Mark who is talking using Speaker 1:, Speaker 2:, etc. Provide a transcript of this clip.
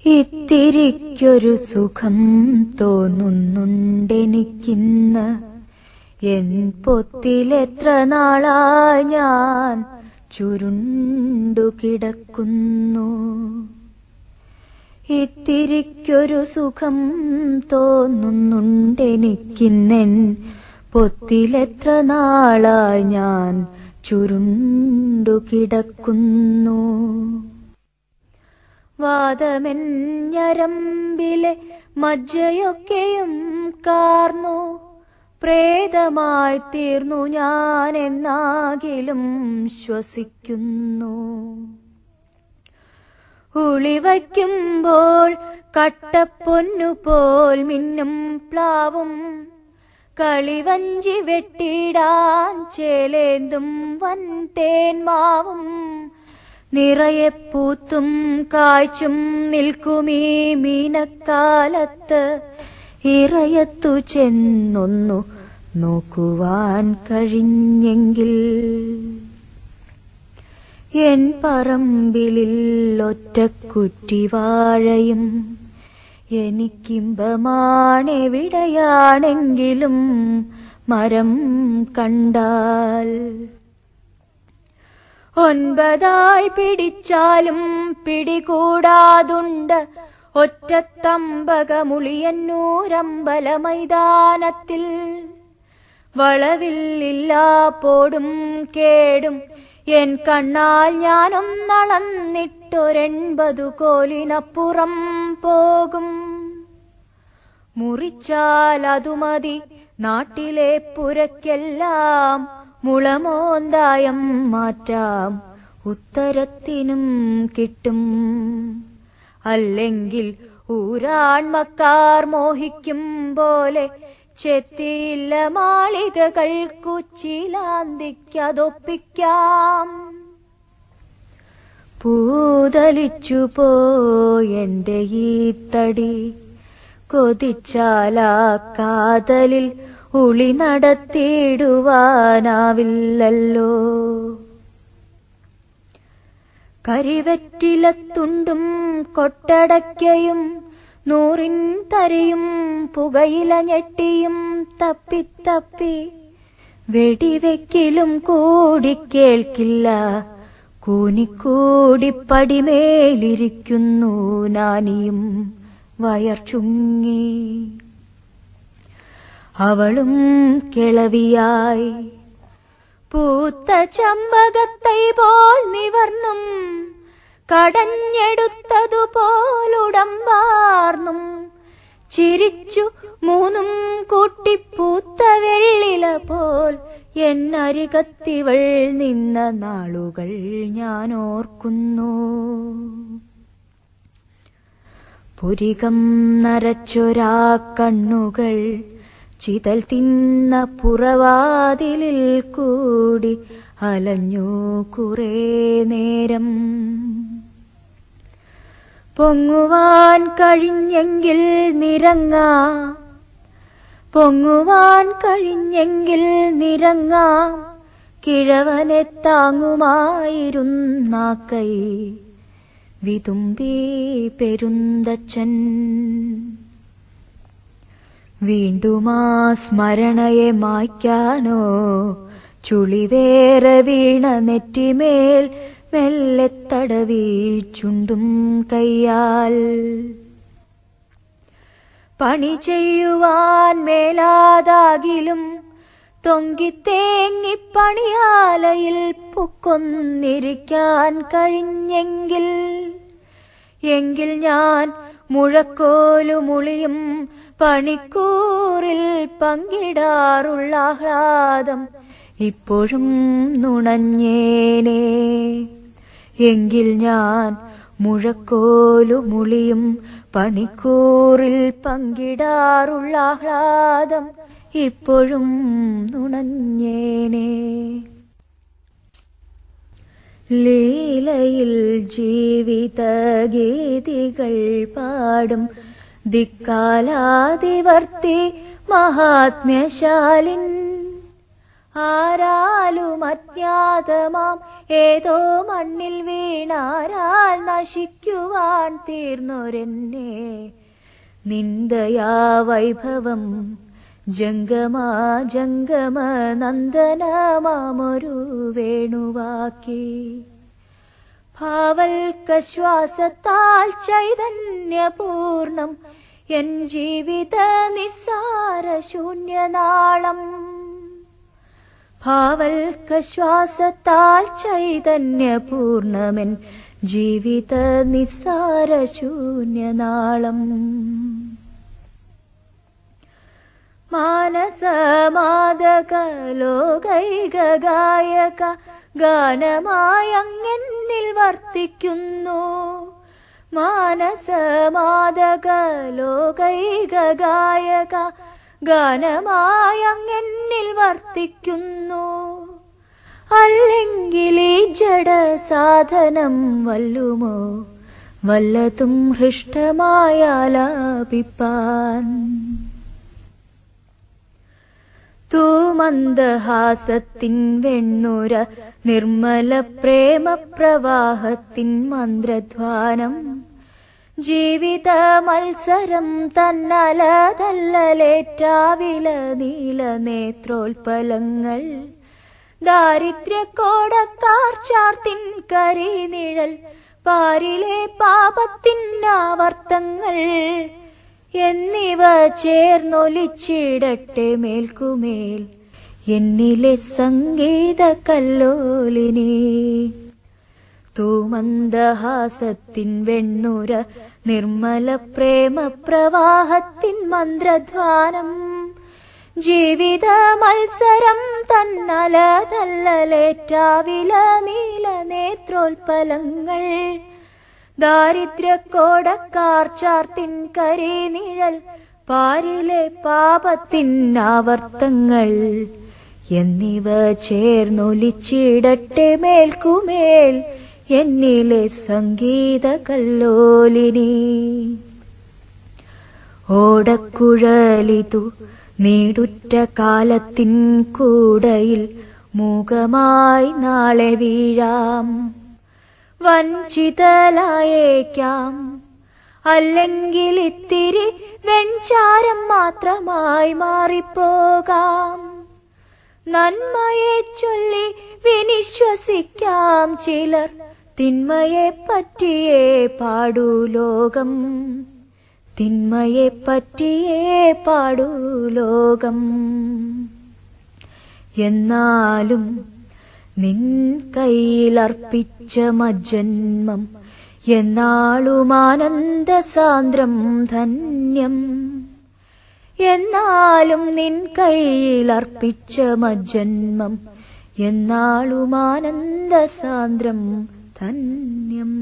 Speaker 1: ഇത്തിരിക്കൊരു സുഖം തോന്നുന്നുണ്ടെനിക്കിന്ന്. എൻ പൊത്തിലെത്ര നാളായി ഞാൻ ചുരുണ്ടു കിടക്കുന്നു. ഇത്തിരിക്കൊരു സുഖം തോന്നുന്നുണ്ടെനിക്കിന്നെൻ പൊത്തിലെത്ര നാളായി ഞാൻ ചുരുണ്ടു കിടക്കുന്നു. വാദമെൻ ഞരമ്പിലെ മജ്ജയൊക്കെയും കാർന്നു പ്രേതമായി തീർന്നു ഞാൻ എന്നാകിലും ശ്വസിക്കുന്നു. ഉളിവയ്ക്കുമ്പോൾ കട്ടപ്പൊന്നുപോൽ മിന്നും പ്ലാവും കളിവഞ്ചി വെട്ടിടാൻ ചേലേന്തും വൻ തേന്മാവും നിറയെ പൂത്തും കായ്ച്ചും നിൽക്കുമീ മീനക്കാലത്ത് ഇറയത്തു ചെന്നൊന്നു നോക്കുവാൻ കഴിഞ്ഞെങ്കിൽ. എൻ പറമ്പിലിൽ ഒറ്റക്കുറ്റിവാഴയും എനിക്കിമ്പമാണെവിടെയാണെങ്കിലും മരം കണ്ടാൽ. 9 പിടിച്ചാലും പിടികൂടാതുണ്ട് ഒറ്റത്തമ്പകമുളിയന്നൂരമ്പല മൈതാനത്തിൽ. വളവില്ലില്ലാ പോടും കേടും എൻ കണ്ണാൽ ഞാനൊന്നളന്നിട്ടൊരെൺപതു കോലിനപ്പുറം പോകും. മുറിച്ചാൽ അതുമതി നാട്ടിലെ പുരയ്ക്കെല്ലാം മുളമോന്തായം മാറ്റാം ഉത്തരത്തിനും കിട്ടും. അല്ലെങ്കിൽ ഊരാൺമക്കാർ മോഹിക്കും പോലെ ചെത്തിയില്ല മാളികകൾക്കു ചിലാന്തിക്കതൊപ്പിക്കാം. പൂതലിച്ചു പോയെന്റെ ഈ തടി കൊതിച്ചാലാ കാതലിൽ ഉളി നടത്തിയിടുവാനാവില്ലല്ലോ. കരിവെറ്റിലത്തുണ്ടും കൊട്ടടയ്ക്കയും 100 തരിയും പുകയില ഞെട്ടിയും തപ്പിത്തപ്പി വെടിവെക്കിലും കൂടി കേൾക്കില്ല. കൂനിക്കൂടി പടിമേലിരിക്കുന്നു നാനിയും വയർ ചുങ്ങി. അവളും കിളവിയായി പൂത്ത ചമ്പകത്തൈ പോൽ നിവർന്നും കടഞ്ഞെടുത്തതുപോലുടമ്പാർന്നും ചിരിച്ചു 3 കൂട്ടിപ്പൂത്ത വെള്ളില പോൽ എന്നരികത്തിവൾ നിന്ന നാളുകൾ ഞാൻ ഓർക്കുന്നു. പുരികം നരച്ചൊരാ കണ്ണുകൾ ചിതൽ തിന്ന പുറവാതിലിൽ കൂടി അലഞ്ഞു കുറേ നേരം. പൊങ്ങുവാൻ കഴിഞ്ഞെങ്കിൽ നിരങ്ങാം, പൊങ്ങുവാൻ കഴിഞ്ഞെങ്കിൽ നിരങ്ങാം. കിഴവനെ താങ്ങുമായിരുന്ന കൈ വിതുമ്പി പെരുന്തച്ചൻ. വീണ്ടുമാ സ്മരണയെ മായ്ക്കാനോ ചുളിവേറെ വീണ നെറ്റിമേൽ മെല്ലെ തടവി ചുണ്ടും കയ്യാൽ. പണി ചെയ്യുവാൻ മേലാതാകിലും തൊങ്കിത്തേങ്ങി പണിയാലയിൽ പൊക്കൊന്നിരിക്കാൻ കഴിഞ്ഞെങ്കിൽ. എങ്കിൽ ഞാൻ മുഴക്കോലുമുളിയും പണിക്കൂറിൽ പങ്കിടാറുള്ള ആഹ്ലാദം ഇപ്പോഴും നുണഞ്ഞേനെ. എങ്കിൽ ഞാൻ മുഴക്കോലുമുളിയും പണിക്കൂറിൽ പങ്കിടാറുള്ള ആഹ്ലാദം ഇപ്പോഴും നുണഞ്ഞേനെ. ലീലയിൽ ജീവിതഗീതികൾ പാടും ദിക്കാലാദിവർത്തി മഹാത്മ്യശാലിൻ. ആരാലും അജ്ഞാതമാം ഏതോ മണ്ണിൽ വീണാരാൽ നശിക്കുവാൻ തീർന്നൊരെന്നെ നിന്ദയാ വൈഭവം ജംഗമാ ജംഗമ നന്ദനമാമൊരു വേണുവാക്കി ഭാവൽക്കശ്വാസത്താൽ ചൈതന്യപൂർണം എൻ ജീവിത നിസ്സാര ശൂന്യനാളം ഭാവൽക്കശ്വാസത്താൽ ചൈതന്യപൂർണമെൻ ജീവിത നിസ്സാര ശൂന്യനാളം മാനസമാദക ലോകൈക ഗായക ഗാനമായങ്ങെന്നിൽ വർത്തിക്കുന്നു മാനസമാദക ലോകൈക ഗായക ഗാനമായങ്ങെന്നിൽ വർത്തിക്കുന്നു അല്ലെങ്കിൽ ഈ ജഡ സാധനം വല്ലുമോ വല്ലതും ഹൃഷ്ടമായാലാപിപ്പാൻ തൂമന്ദഹാസത്തിൻ വെണ്ണുര നിർമ്മല പ്രേമപ്രവാഹത്തിൻ മന്ത്രധ്വാനം ജീവിത മത്സരം തന്നലതല്ലലേറ്റാവില നീല നേത്രോൽപലങ്ങൾ ദാരിദ്ര്യക്കോടക്കാർ ചാർത്തിൻ കരിനിഴൽ പാരിലെ പാപത്തിൻ ആവർത്തങ്ങൾ എന്നിവ ചേർന്നൊലിച്ചിടട്ടെ മേൽക്കുമേൽ എന്നിലെ സംഗീത കല്ലോലിനി തൂമന്ദഹാസത്തിൻ വെണ്ണുര നിർമ്മല പ്രേമപ്രവാഹത്തിൻ മന്ത്രധ്വാനം ജീവിത മത്സരം തന്നലതല്ലലേറ്റാവില നീല നേത്രോൽപലങ്ങൾ ദാരിദ്ര്യക്കോടക്കാർ ചാർത്തിൻ കരിനിഴൽ പാരിലെ പാപത്തിൻ ആവർത്തങ്ങൾ എന്നിവ ചേർന്നൊലിച്ചിടട്ടെ മേൽക്കുമേൽ എന്നിലെ സംഗീത കല്ലോലിനി ഓടക്കുഴലിതു നീടുറ്റ കാലത്തിൻ കൂടയിൽ മൂകമായി നാളെ വീഴാം വഞ്ചിതലായേക്കാം അല്ലെങ്കിൽ ഇത്തിരി വെൺചാരം മാത്രമായി മാറിപ്പോകാം നന്മയെ ചൊല്ലി വിനിശ്വസിക്കാം ചിലർ തിന്മയെ പറ്റിയേ പാടൂ ലോകം തിന്മയെ പറ്റിയേ പാടൂ ലോകം എന്നാലും നിൻ കയ്യിലർപ്പിച്ച മജ്ജന്മം എന്നാളുമാനന്ദസാന്ദ്രം ധന്യം എന്നാലും നിൻ കയ്യിലർപ്പിച്ച മജ്ജന്മം എന്നാളുമാനന്ദസാന്ദ്രം ധന്യം